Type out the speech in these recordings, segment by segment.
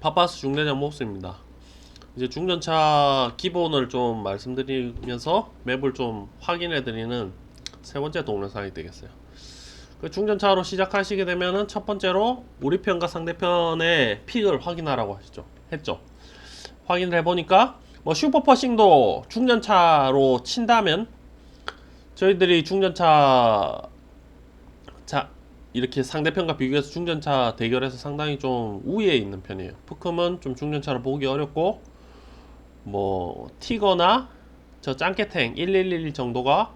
파파스 중대장 몹스입니다. 이제 중전차 기본을 좀 말씀드리면서 맵을 좀 확인해드리는 세 번째 동영상이 되겠어요. 그 중전차로 시작하시게 되면은 첫 번째로 우리 편과 상대편의 픽을 확인하라고 했죠. 확인을 해보니까 뭐 슈퍼퍼싱도 중전차로 친다면 저희들이 중전차 자 이렇게 상대편과 비교해서 중전차 대결에서 상당히 좀 우위에 있는 편이에요. 푸크은 좀 중전차를 보기 어렵고 뭐 티거나 저 짱깨탱 1111 정도가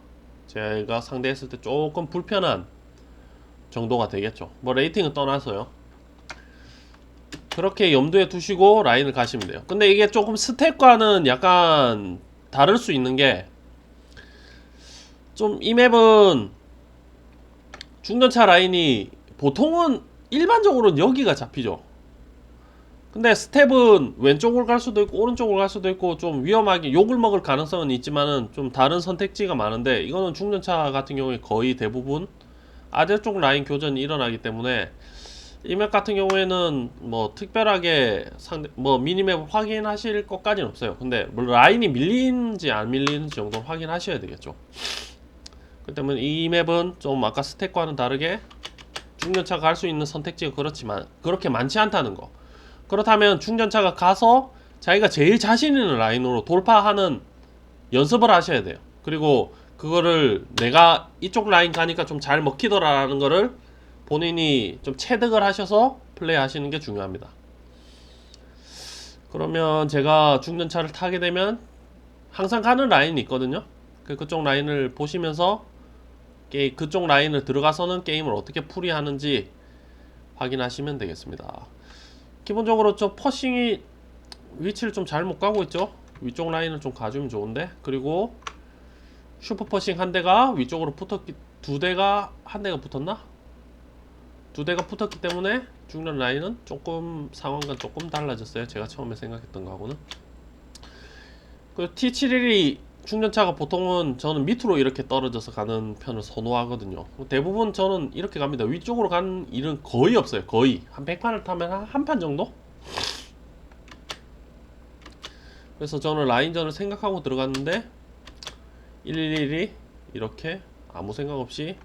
제가 상대했을 때 조금 불편한 정도가 되겠죠. 뭐 레이팅은 떠나서요. 그렇게 염두에 두시고 라인을 가시면 돼요. 근데 이게 조금 스택과는 약간 다를 수 있는 게 좀 이 맵은 중전차 라인이 보통은 일반적으로는 여기가 잡히죠. 근데 스텝은 왼쪽을 갈 수도 있고 오른쪽을 갈 수도 있고 좀 위험하게 욕을 먹을 가능성은 있지만은 좀 다른 선택지가 많은데 이거는 중전차 같은 경우에 거의 대부분 아래쪽 라인 교전이 일어나기 때문에 이 맵 같은 경우에는 뭐 특별하게 뭐 미니맵을 확인하실 것까지는 없어요. 근데 뭐 라인이 밀리는지 안 밀리는지 정도 확인하셔야 되겠죠. 그 때문에 이 맵은 좀 아까 스택과는 다르게 중전차가 갈 수 있는 선택지가 그렇지만 그렇게 많지 않다는 거. 그렇다면 중전차가 가서 자기가 제일 자신 있는 라인으로 돌파하는 연습을 하셔야 돼요. 그리고 그거를 내가 이쪽 라인 가니까 좀 잘 먹히더라라는 거를 본인이 좀 체득을 하셔서 플레이 하시는 게 중요합니다. 그러면 제가 중전차를 타게 되면 항상 가는 라인이 있거든요. 그쪽 라인을 보시면서 그쪽 라인을 들어가서는 게임을 어떻게 풀이하는지 확인하시면 되겠습니다. 기본적으로 저 퍼싱이 위치를 좀 잘 못 가고 있죠. 위쪽 라인을 좀 가주면 좋은데. 그리고 슈퍼 퍼싱 한 대가 위쪽으로 붙었기, 두 대가 한 대가 붙었나? 두 대가 붙었기 때문에 중간 라인은 조금 상황과 조금 달라졌어요. 제가 처음에 생각했던 거하고는. 그 T71이 충전차가 보통은 저는 밑으로 이렇게 떨어져서 가는 편을 선호하거든요. 대부분 저는 이렇게 갑니다. 위쪽으로 가는 일은 거의 없어요. 거의 한 100판을 타면 한 판 정도? 그래서 저는 라인전을 생각하고 들어갔는데 111이 이렇게 아무 생각 없이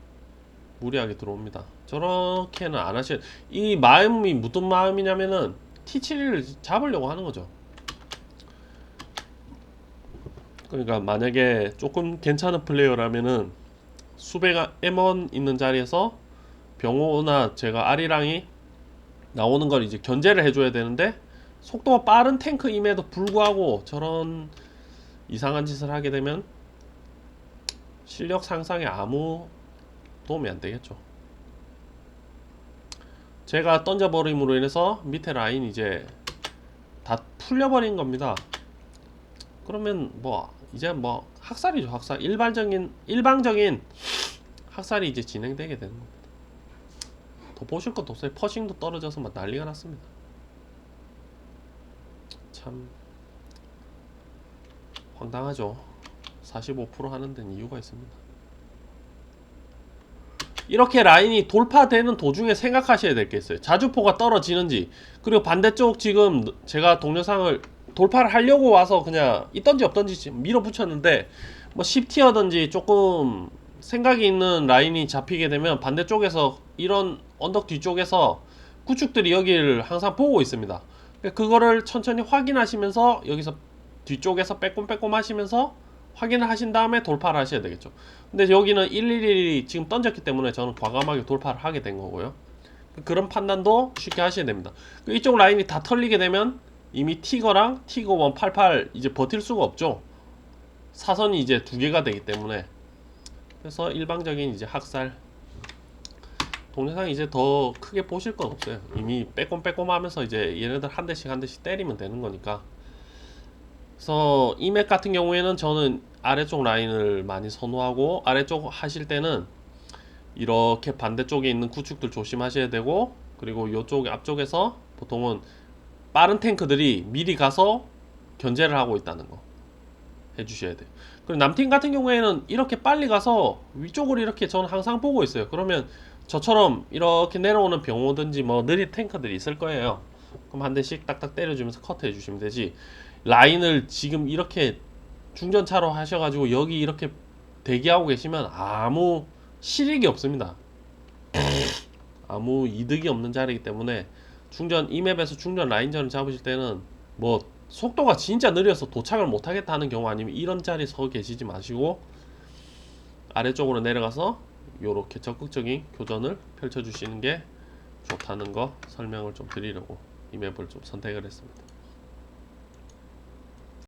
무리하게 들어옵니다. 저렇게는 안 하셔야. 이 마음이 무슨 마음이냐면은 T71을 잡으려고 하는 거죠. 그러니까 만약에 조금 괜찮은 플레이어라면은 수백 M1 있는 자리에서 병호나 제가 아리랑이 나오는 걸 이제 견제를 해줘야 되는데 속도가 빠른 탱크임에도 불구하고 저런 이상한 짓을 하게 되면 실력 상상에 아무 도움이 안 되겠죠. 제가 던져버림으로 인해서 밑에 라인 이제 다 풀려버린 겁니다. 그러면 뭐 이제 뭐 학살이죠. 학살. 일방적인 학살이 이제 진행되게 되는 겁니다. 더 보실 것도 없어요. 퍼싱도 떨어져서 막 난리가 났습니다. 참 황당하죠. 45% 하는 데는 이유가 있습니다. 이렇게 라인이 돌파되는 도중에 생각하셔야 될 게 있어요. 자주포가 떨어지는지, 그리고 반대쪽 지금 제가 동영상을 돌파를 하려고 와서 그냥 있던지 없던지 밀어붙였는데 뭐 10티어든지 조금 생각이 있는 라인이 잡히게 되면 반대쪽에서 이런 언덕 뒤쪽에서 구축들이 여기를 항상 보고 있습니다. 그거를 천천히 확인하시면서 여기서 뒤쪽에서 빼꼼빼꼼 하시면서 확인을 하신 다음에 돌파를 하셔야 되겠죠. 근데 여기는 111이 지금 던졌기 때문에 저는 과감하게 돌파를 하게 된 거고요. 그런 판단도 쉽게 하셔야 됩니다. 이쪽 라인이 다 털리게 되면 이미 티거랑 티거 188 이제 버틸 수가 없죠. 사선이 이제 두 개가 되기 때문에. 그래서 일방적인 이제 학살. 동영상 이제 더 크게 보실 건 없어요. 이미 빼꼼빼꼼 하면서 이제 얘네들 한 대씩 한 대씩 때리면 되는 거니까. 그래서 이 맵 같은 경우에는 저는 아래쪽 라인을 많이 선호하고, 아래쪽 하실 때는 이렇게 반대쪽에 있는 구축들 조심하셔야 되고, 그리고 이쪽 앞쪽에서 보통은 빠른 탱크들이 미리 가서 견제를 하고 있다는 거 해주셔야 돼요. 그리고 남팀 같은 경우에는 이렇게 빨리 가서 위쪽을 이렇게 저는 항상 보고 있어요. 그러면 저처럼 이렇게 내려오는 병호든지 뭐 느린 탱크들이 있을 거예요. 그럼 한 대씩 딱딱 때려주면서 커트해 주시면 되지. 라인을 지금 이렇게 중전차로 하셔가지고 여기 이렇게 대기하고 계시면 아무 실익이 없습니다. 아무 이득이 없는 자리이기 때문에 충전 이 맵에서 충전 라인전을 잡으실 때는 뭐 속도가 진짜 느려서 도착을 못하겠다 하는 경우 아니면 이런 자리 서 계시지 마시고 아래쪽으로 내려가서 요렇게 적극적인 교전을 펼쳐주시는 게 좋다는 거 설명을 좀 드리려고 이 맵을 좀 선택을 했습니다.